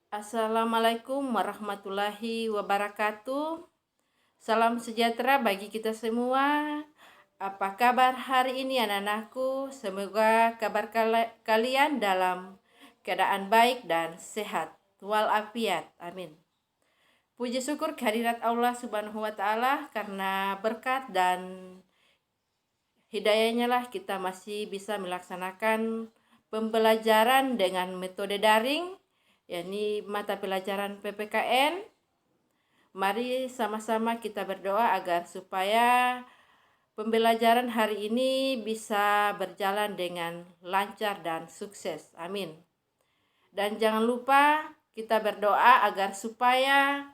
Assalamualaikum warahmatullahi wabarakatuh. Salam sejahtera bagi kita semua. Apa kabar hari ini anak-anakku? Semoga kabar kalian dalam keadaan baik dan sehat walafiat. Amin. Puji syukur kehadirat Allah Subhanahu wa taala karena berkat dan hidayahnya lah kita masih bisa melaksanakan pembelajaran dengan metode daring, yakni mata pelajaran PPKN. Mari sama-sama kita berdoa agar supaya pembelajaran hari ini bisa berjalan dengan lancar dan sukses. Amin. Dan jangan lupa kita berdoa agar supaya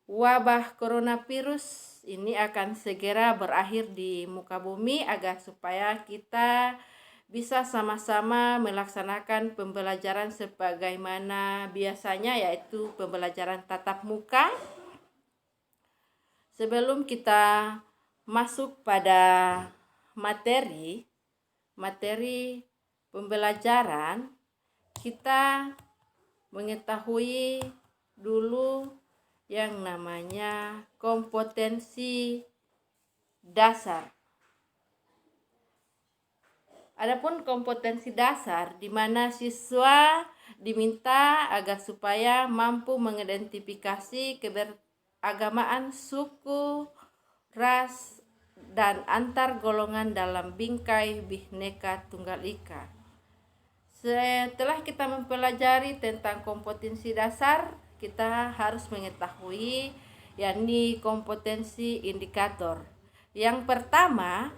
wabah coronavirus ini akan segera berakhir di muka bumi agar supaya kita bisa sama-sama melaksanakan pembelajaran sebagaimana biasanya, yaitu pembelajaran tatap muka. Sebelum kita masuk pada materi pembelajaran, kita mengetahui dulu yang namanya kompetensi dasar. Adapun kompetensi dasar di mana siswa diminta agar supaya mampu mengidentifikasi keberagamaan suku, ras, dan antar golongan dalam bingkai Bhinneka Tunggal Ika. Setelah kita mempelajari tentang kompetensi dasar, kita harus mengetahui yakni kompetensi indikator. Yang pertama,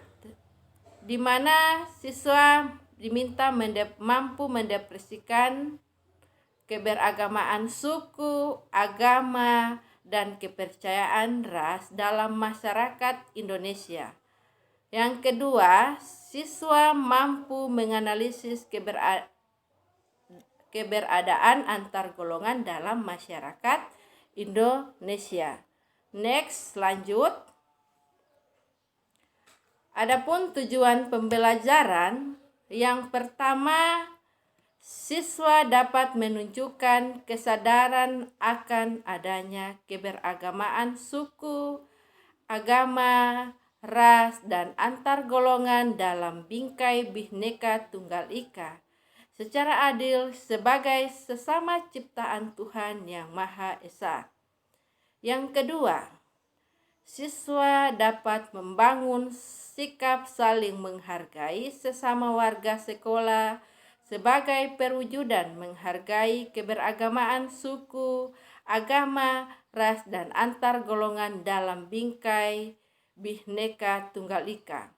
di mana siswa diminta mampu mendefinisikan keberagamaan suku, agama, dan kepercayaan ras dalam masyarakat Indonesia. Yang kedua, siswa mampu menganalisis keberadaan antar golongan dalam masyarakat Indonesia. Next, lanjut. Adapun tujuan pembelajaran, yang pertama, siswa dapat menunjukkan kesadaran akan adanya keberagamaan suku, agama, ras, dan antar golongan dalam bingkai Bhinneka Tunggal Ika secara adil sebagai sesama ciptaan Tuhan Yang Maha Esa. Yang kedua, siswa dapat membangun sikap saling menghargai sesama warga sekolah sebagai perwujudan menghargai keberagamaan suku, agama, ras, dan antar golongan dalam bingkai Bhinneka Tunggal Ika.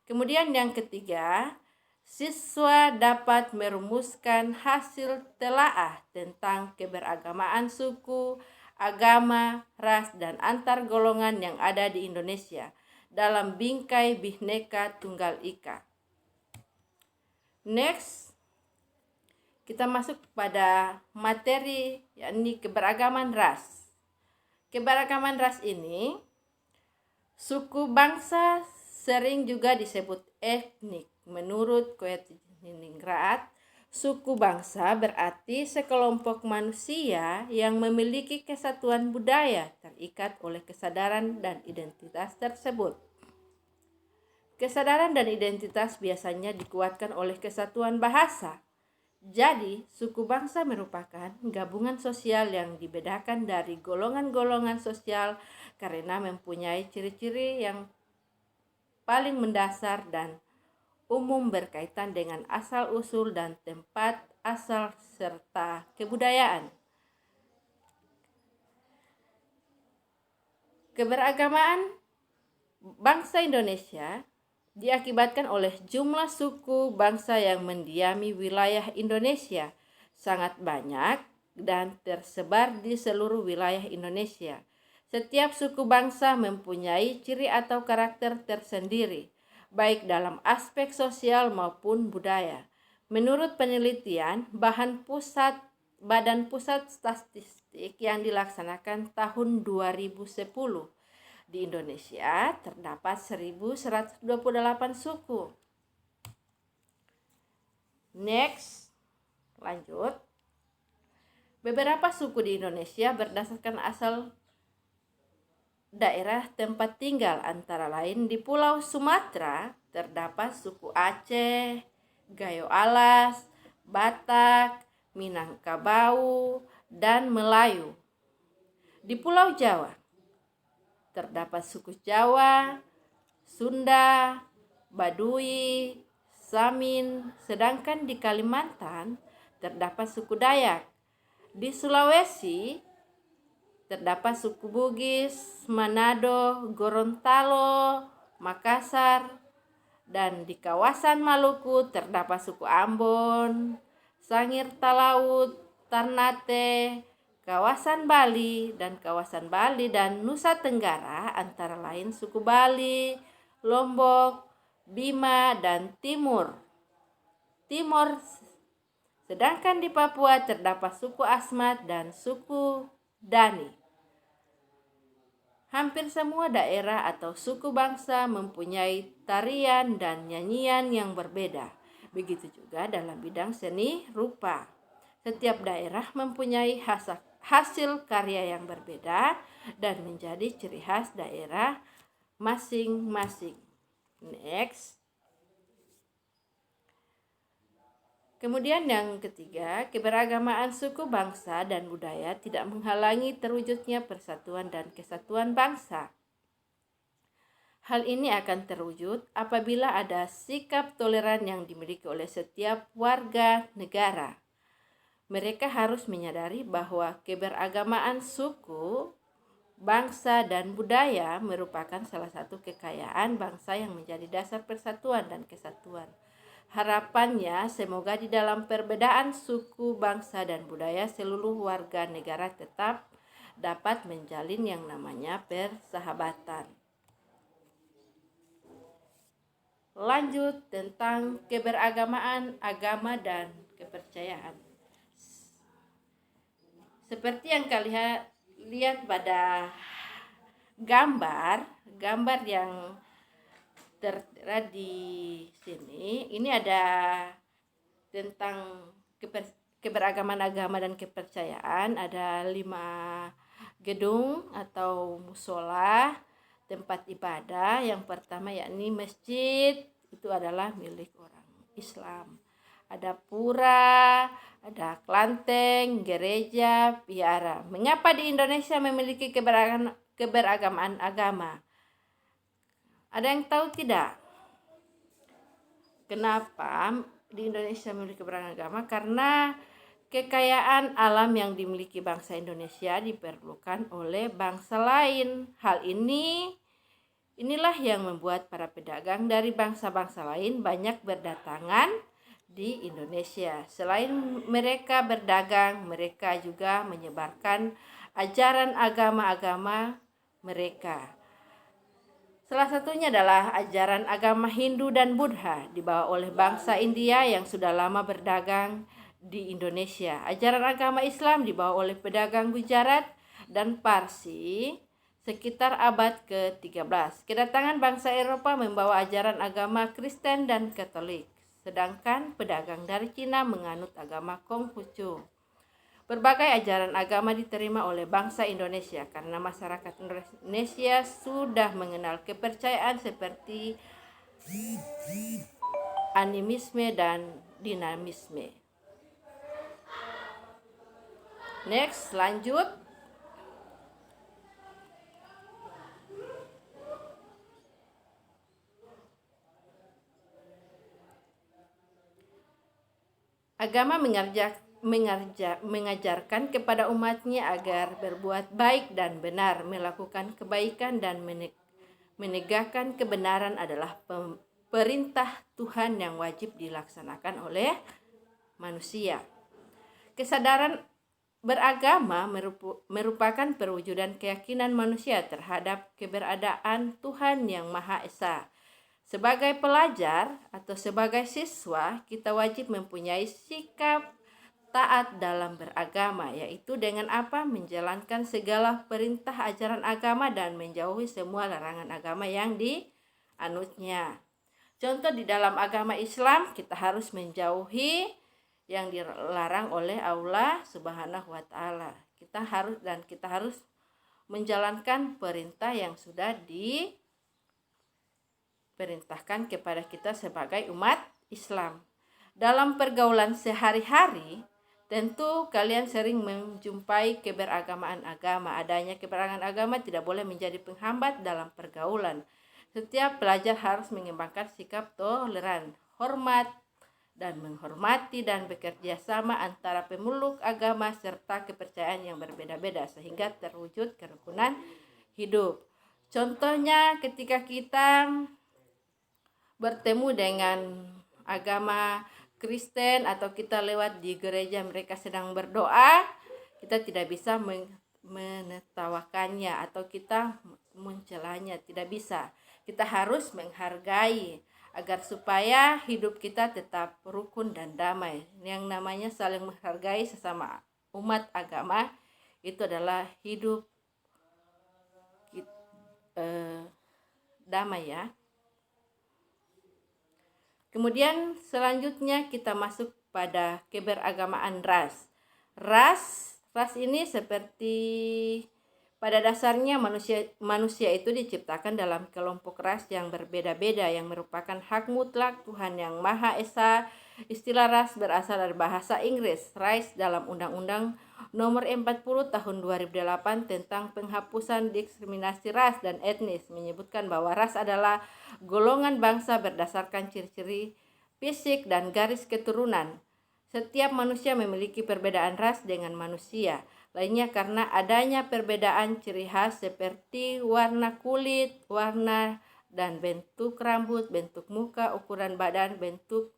Kemudian yang ketiga, siswa dapat merumuskan hasil telaah tentang keberagamaan suku, agama, ras, dan antar golongan yang ada di Indonesia dalam bingkai Bhinneka Tunggal Ika. Next, kita masuk pada materi yakni keberagaman ras. Keberagaman ras ini, suku bangsa sering juga disebut etnik. Menurut Koetningrat, suku bangsa berarti sekelompok manusia yang memiliki kesatuan budaya terikat oleh kesadaran dan identitas tersebut. Kesadaran dan identitas biasanya dikuatkan oleh kesatuan bahasa. Jadi, suku bangsa merupakan gabungan sosial yang dibedakan dari golongan-golongan sosial karena mempunyai ciri-ciri yang paling mendasar dan umum berkaitan dengan asal-usul dan tempat asal serta kebudayaan. Keberagaman bangsa Indonesia diakibatkan oleh jumlah suku bangsa yang mendiami wilayah Indonesia sangat banyak dan tersebar di seluruh wilayah Indonesia. Setiap suku bangsa mempunyai ciri atau karakter tersendiri, baik dalam aspek sosial maupun budaya. Menurut penelitian Badan Pusat Statistik yang dilaksanakan tahun 2010, di Indonesia terdapat 1.128 suku. Next, lanjut. Beberapa suku di Indonesia berdasarkan asal daerah tempat tinggal, antara lain di Pulau Sumatera terdapat suku Aceh, Gayo Alas, Batak, Minangkabau, dan Melayu. Di Pulau Jawa terdapat suku Jawa, Sunda, Baduy, Samin, sedangkan di Kalimantan terdapat suku Dayak. Di Sulawesi terdapat suku Bugis, Manado, Gorontalo, Makassar, dan di kawasan Maluku terdapat suku Ambon, Sangir Talaut, Ternate, kawasan Bali dan Nusa Tenggara antara lain suku Bali, Lombok, Bima, dan Timor. Sedangkan di Papua terdapat suku Asmat dan suku Dani. Hampir semua daerah atau suku bangsa mempunyai tarian dan nyanyian yang berbeda. Begitu juga dalam bidang seni rupa. Setiap daerah mempunyai hasil karya yang berbeda dan menjadi ciri khas daerah masing-masing. Next. Kemudian yang ketiga, keberagamaan suku bangsa dan budaya tidak menghalangi terwujudnya persatuan dan kesatuan bangsa. Hal ini akan terwujud apabila ada sikap toleran yang dimiliki oleh setiap warga negara. Mereka harus menyadari bahwa keberagamaan suku, bangsa, dan budaya merupakan salah satu kekayaan bangsa yang menjadi dasar persatuan dan kesatuan. Harapannya semoga di dalam perbedaan suku, bangsa, dan budaya seluruh warga negara tetap dapat menjalin yang namanya persahabatan. Lanjut tentang keberagamaan agama dan kepercayaan. Seperti yang kalian lihat pada gambar yang tertera di sini, ini ada tentang keberagaman agama dan kepercayaan. Ada 5 gedung atau musola, tempat ibadah. Yang pertama yakni masjid, itu adalah milik orang Islam. Ada pura, ada kelanteng, gereja, vihara. Mengapa di Indonesia memiliki keberagamaan agama? Ada yang tahu tidak? Kenapa di Indonesia memiliki keberagaman agama? Karena kekayaan alam yang dimiliki bangsa Indonesia diperlukan oleh bangsa lain. Hal inilah yang membuat para pedagang dari bangsa-bangsa lain banyak berdatangan di Indonesia. Selain mereka berdagang, mereka juga menyebarkan ajaran agama-agama mereka. Salah satunya adalah ajaran agama Hindu dan Buddha dibawa oleh bangsa India yang sudah lama berdagang di Indonesia. Ajaran agama Islam dibawa oleh pedagang Gujarat dan Parsi sekitar abad ke-13. Kedatangan bangsa Eropa membawa ajaran agama Kristen dan Katolik, sedangkan pedagang dari Cina menganut agama Konghucu. Berbagai ajaran agama diterima oleh bangsa Indonesia karena masyarakat Indonesia sudah mengenal kepercayaan seperti animisme dan dinamisme. Next, lanjut. Agama mengajarkan kepada umatnya agar berbuat baik dan benar, melakukan kebaikan dan menegakkan kebenaran adalah perintah Tuhan yang wajib dilaksanakan oleh manusia. Kesadaran beragama merupakan perwujudan keyakinan manusia terhadap keberadaan Tuhan yang Maha Esa. Sebagai pelajar atau sebagai siswa, kita wajib mempunyai sikap taat dalam beragama, yaitu dengan apa? Menjalankan segala perintah ajaran agama dan menjauhi semua larangan agama yang dianutnya. Contoh di dalam agama Islam, kita harus menjauhi yang dilarang oleh Allah Subhanahu wa taala. Kita harus menjalankan perintah yang sudah diperintahkan kepada kita sebagai umat Islam. Dalam pergaulan sehari-hari, tentu kalian sering menjumpai keberagamaan agama. Adanya keberagaman agama tidak boleh menjadi penghambat dalam pergaulan. Setiap pelajar harus mengembangkan sikap toleran, hormat, dan menghormati dan bekerja sama antara pemeluk agama serta kepercayaan yang berbeda-beda sehingga terwujud kerukunan hidup. Contohnya ketika kita bertemu dengan agama Kristen atau kita lewat di gereja mereka sedang berdoa, kita tidak bisa menertawakannya atau kita mencelanya, tidak bisa. Kita harus menghargai agar supaya hidup kita tetap rukun dan damai. Yang namanya saling menghargai sesama umat agama itu adalah hidup damai ya. Kemudian selanjutnya kita masuk pada keberagamaan ras. Ras ini seperti pada dasarnya manusia itu diciptakan dalam kelompok ras yang berbeda-beda yang merupakan hak mutlak Tuhan Yang Maha Esa. Istilah ras berasal dari bahasa Inggris, race dalam Undang-Undang Nomor 40 Tahun 2008 tentang penghapusan diskriminasi ras dan etnis menyebutkan bahwa ras adalah golongan bangsa berdasarkan ciri-ciri fisik dan garis keturunan. Setiap manusia memiliki perbedaan ras dengan manusia lainnya karena adanya perbedaan ciri khas seperti warna kulit, warna dan bentuk rambut, bentuk muka, ukuran badan, bentuk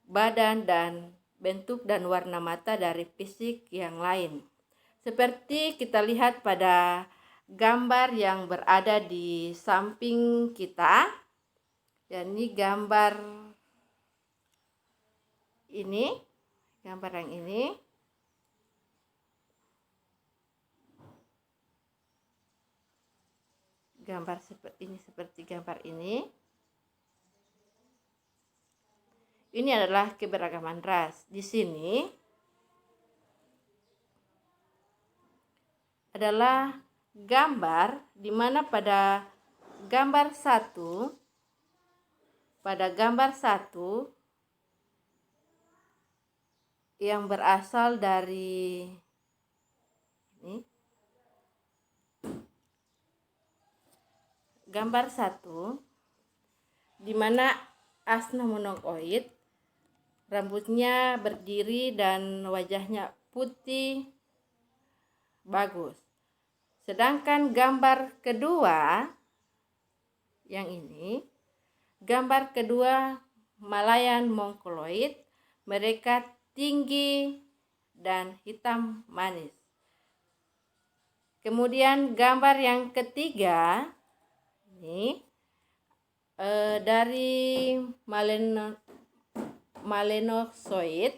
badan dan bentuk dan warna mata dari fisik yang lain. Seperti kita lihat pada gambar yang berada di samping kita. Ini gambar yang ini. Gambar seperti gambar ini. Ini adalah keberagaman ras. Di sini adalah gambar di mana pada gambar satu yang berasal dari ini. Gambar 1 di mana Asna monokoid, rambutnya berdiri dan wajahnya putih bagus. Sedangkan gambar kedua yang ini, gambar kedua Malayan mongkoloid, mereka tinggi dan hitam manis. Kemudian gambar yang ketiga ini dari Malenosoid,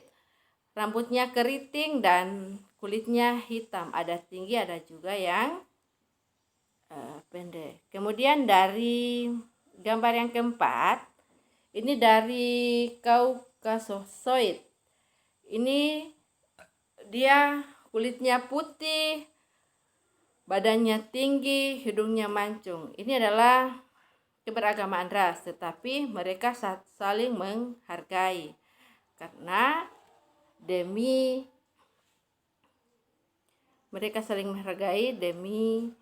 rambutnya keriting dan kulitnya hitam, ada tinggi ada juga yang pendek. Kemudian dari gambar yang keempat, ini dari Caucasoid. Ini dia kulitnya putih, badannya tinggi, hidungnya mancung. Ini adalah keberagamaan ras, tetapi mereka saling menghargai karena mereka saling menghargai demi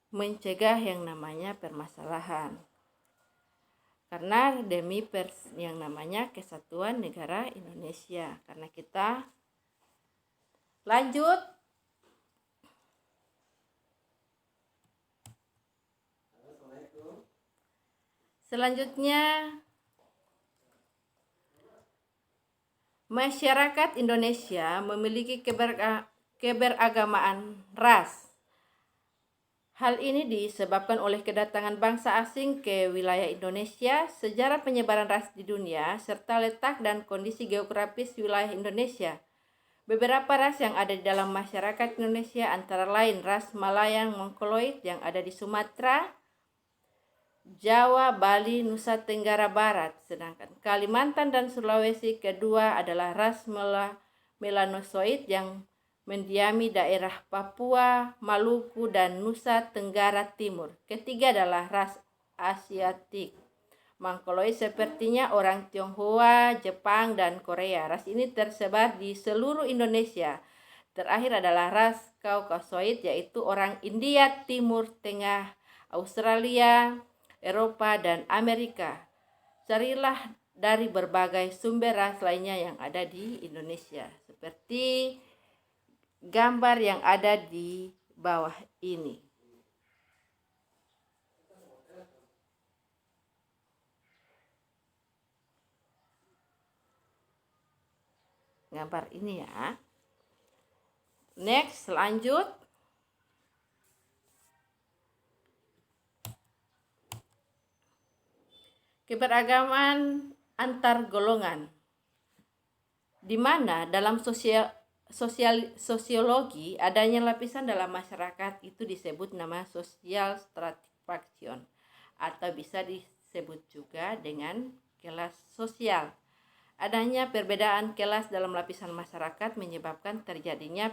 mencegah yang namanya permasalahan. Karena demi yang namanya kesatuan negara Indonesia. Karena kita lanjut. Selanjutnya, masyarakat Indonesia memiliki keberagamaan ras. Hal ini disebabkan oleh kedatangan bangsa asing ke wilayah Indonesia, sejarah penyebaran ras di dunia, serta letak dan kondisi geografis wilayah Indonesia. Beberapa ras yang ada di dalam masyarakat Indonesia antara lain ras Malayan mongkoloid yang ada di Sumatera, Jawa, Bali, Nusa Tenggara Barat. Sedangkan Kalimantan dan Sulawesi kedua adalah ras melanosoid yang mendiami daerah Papua, Maluku, dan Nusa Tenggara Timur. Ketiga adalah ras Asiatik Mongoloid sepertinya orang Tionghoa, Jepang, dan Korea. Ras ini tersebar di seluruh Indonesia. Terakhir adalah ras Kaukasoid yaitu orang India, Timur Tengah, Australia, Eropa, dan Amerika. Carilah dari berbagai sumber ras lainnya yang ada di Indonesia. Seperti gambar yang ada di bawah ini. Gambar ini ya. Next, lanjut. Keberagaman antar golongan. Di mana dalam sosiologi adanya lapisan dalam masyarakat itu disebut nama social stratification atau bisa disebut juga dengan kelas sosial. Adanya perbedaan kelas dalam lapisan masyarakat menyebabkan terjadinya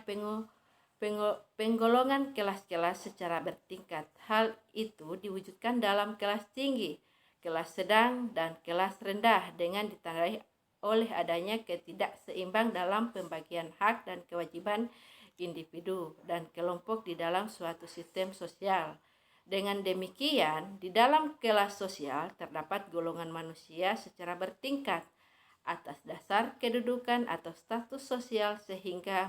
penggolongan kelas-kelas secara bertingkat. Hal itu diwujudkan dalam kelas tinggi, kelas sedang, dan kelas rendah dengan ditandai oleh adanya ketidakseimbangan dalam pembagian hak dan kewajiban individu dan kelompok di dalam suatu sistem sosial. Dengan demikian, di dalam kelas sosial terdapat golongan manusia secara bertingkat atas dasar kedudukan atau status sosial sehingga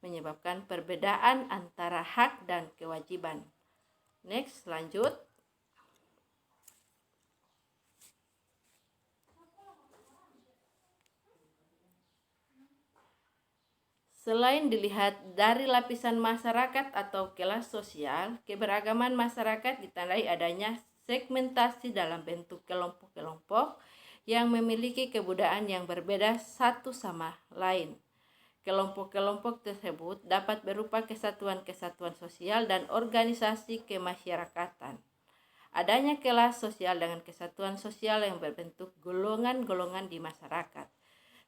menyebabkan perbedaan antara hak dan kewajiban. Next, lanjut. Selain dilihat dari lapisan masyarakat atau kelas sosial, keberagaman masyarakat ditandai adanya segmentasi dalam bentuk kelompok-kelompok yang memiliki kebudayaan yang berbeda satu sama lain. Kelompok-kelompok tersebut dapat berupa kesatuan-kesatuan sosial dan organisasi kemasyarakatan. Adanya kelas sosial dengan kesatuan sosial yang berbentuk golongan-golongan di masyarakat.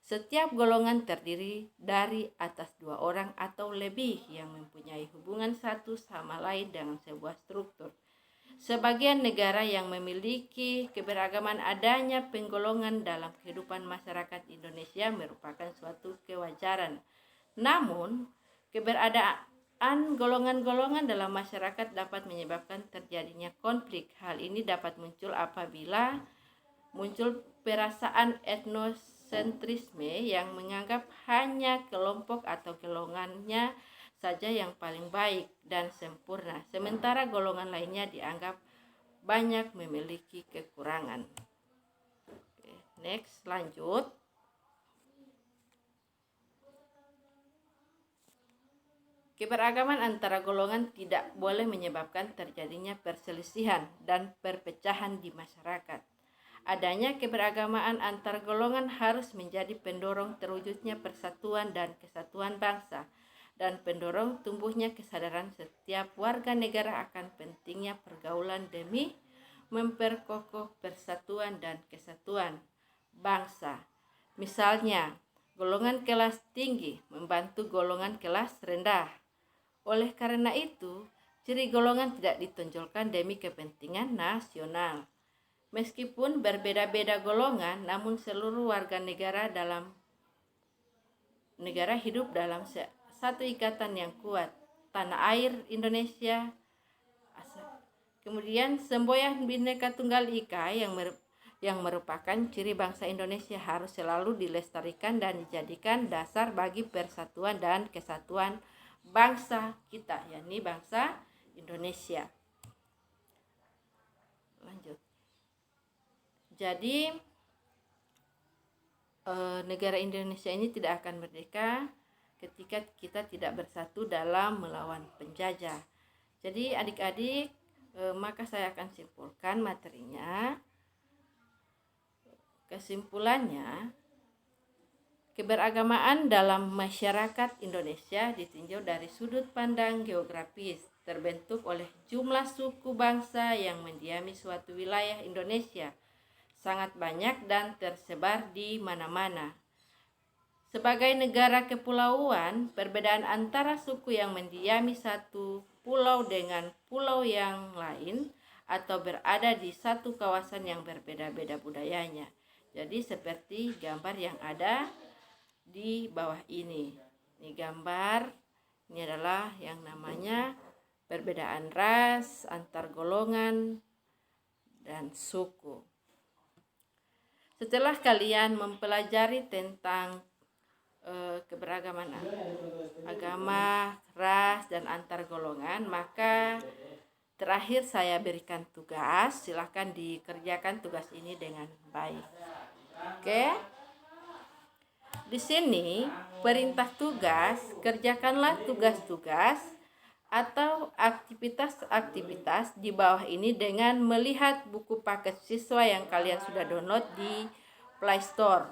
Setiap golongan terdiri dari atas 2 orang atau lebih yang mempunyai hubungan satu sama lain dengan sebuah struktur. Sebagian negara yang memiliki keberagaman adanya penggolongan dalam kehidupan masyarakat Indonesia merupakan suatu kewajaran. Namun, keberadaan golongan-golongan dalam masyarakat dapat menyebabkan terjadinya konflik. Hal ini dapat muncul apabila muncul perasaan etnosentrisme yang menganggap hanya kelompok atau golongannya saja yang paling baik dan sempurna, sementara golongan lainnya dianggap banyak memiliki kekurangan. Oke, next, lanjut. Keberagaman antara golongan tidak boleh menyebabkan terjadinya perselisihan dan perpecahan di masyarakat. Adanya keberagaman antar golongan harus menjadi pendorong terwujudnya persatuan dan kesatuan bangsa dan pendorong tumbuhnya kesadaran setiap warga negara akan pentingnya pergaulan demi memperkokoh persatuan dan kesatuan bangsa. Misalnya, golongan kelas tinggi membantu golongan kelas rendah. Oleh karena itu, ciri golongan tidak ditonjolkan demi kepentingan nasional. Meskipun berbeda-beda golongan, namun seluruh warga negara hidup dalam satu ikatan yang kuat, tanah air Indonesia. Kemudian semboyan Bhinneka Tunggal Ika yang merupakan ciri bangsa Indonesia harus selalu dilestarikan dan dijadikan dasar bagi persatuan dan kesatuan bangsa kita, yakni bangsa Indonesia. Lanjut. Jadi negara Indonesia ini tidak akan merdeka ketika kita tidak bersatu dalam melawan penjajah. Jadi adik-adik, maka saya akan simpulkan materinya. Kesimpulannya, Keberagamaan dalam masyarakat Indonesia ditinjau dari sudut pandang geografis, terbentuk oleh jumlah suku bangsa yang mendiami suatu wilayah Indonesia, sangat banyak dan tersebar di mana-mana. Sebagai negara kepulauan, perbedaan antara suku yang mendiami satu pulau dengan pulau yang lain atau berada di satu kawasan yang berbeda-beda budayanya. Jadi seperti gambar yang ada di bawah ini. Ini gambar, ini adalah yang namanya perbedaan ras, antar golongan, dan suku. Setelah kalian mempelajari tentang keberagaman agama, ras, dan antar golongan, maka terakhir saya berikan tugas. Silahkan dikerjakan tugas ini dengan baik. Oke. Di sini perintah tugas, kerjakanlah tugas-tugas atau aktivitas-aktivitas di bawah ini dengan melihat buku paket siswa yang kalian sudah download di Play Store.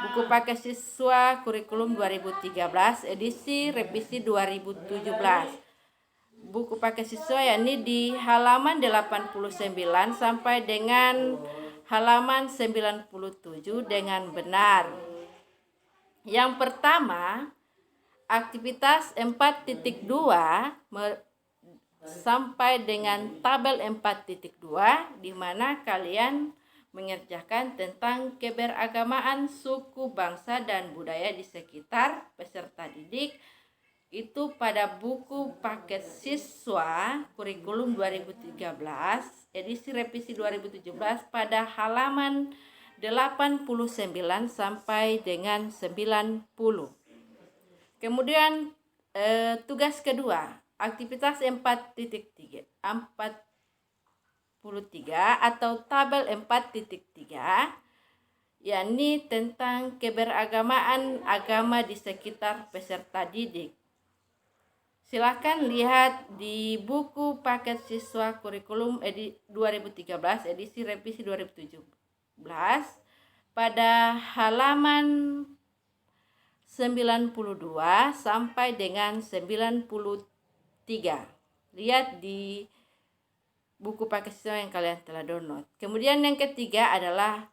Buku paket siswa kurikulum 2013 edisi revisi 2017. Buku paket siswa yakni di halaman 89 sampai dengan halaman 97 dengan benar. Yang pertama, aktivitas 4.2 sampai dengan tabel 4.2 di mana kalian mengerjakan tentang keberagamaan suku, bangsa, dan budaya di sekitar peserta didik. Itu pada buku paket siswa kurikulum 2013 edisi revisi 2017 pada halaman 89 sampai dengan 90. Kemudian tugas kedua, aktivitas 4.3 atau tabel 4.3 yakni tentang keberagamaan agama di sekitar peserta didik. Silakan lihat di buku paket siswa kurikulum 2013 edisi revisi 2017 pada halaman 92 sampai dengan 93. Lihat di buku paket siswa yang kalian telah download. Kemudian yang ketiga adalah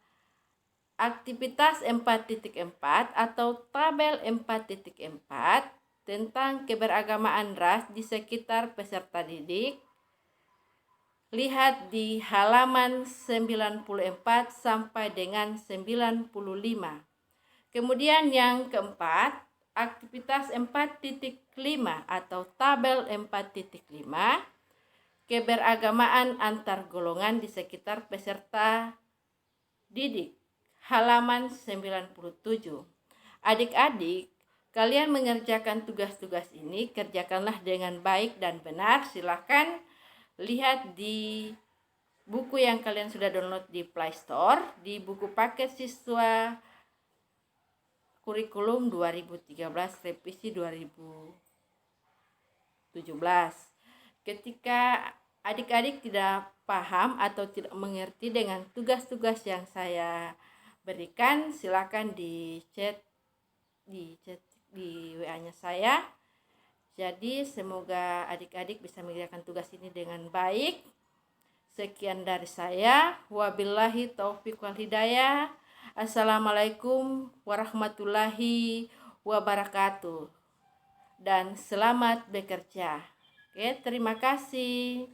aktivitas 4.4 atau tabel 4.4 tentang keberagamaan ras di sekitar peserta didik. Lihat di halaman 94 sampai dengan 95. Kemudian yang keempat, aktivitas 4.5 atau tabel 4.5, keberagamaan antar golongan di sekitar peserta didik. Halaman 97. Adik-adik, kalian mengerjakan tugas-tugas ini, kerjakanlah dengan baik dan benar. Silakan lihat di buku yang kalian sudah download di Play Store, di buku paket siswa kurikulum 2013 revisi 2017. Ketika adik-adik tidak paham atau tidak mengerti dengan tugas-tugas yang saya berikan, silakan di chat di WA-nya saya. Jadi semoga adik-adik bisa mengerjakan tugas ini dengan baik. Sekian dari saya. Wabillahi taufiq wal hidayah. Assalamualaikum warahmatullahi wabarakatuh. Dan selamat bekerja. Oke, terima kasih.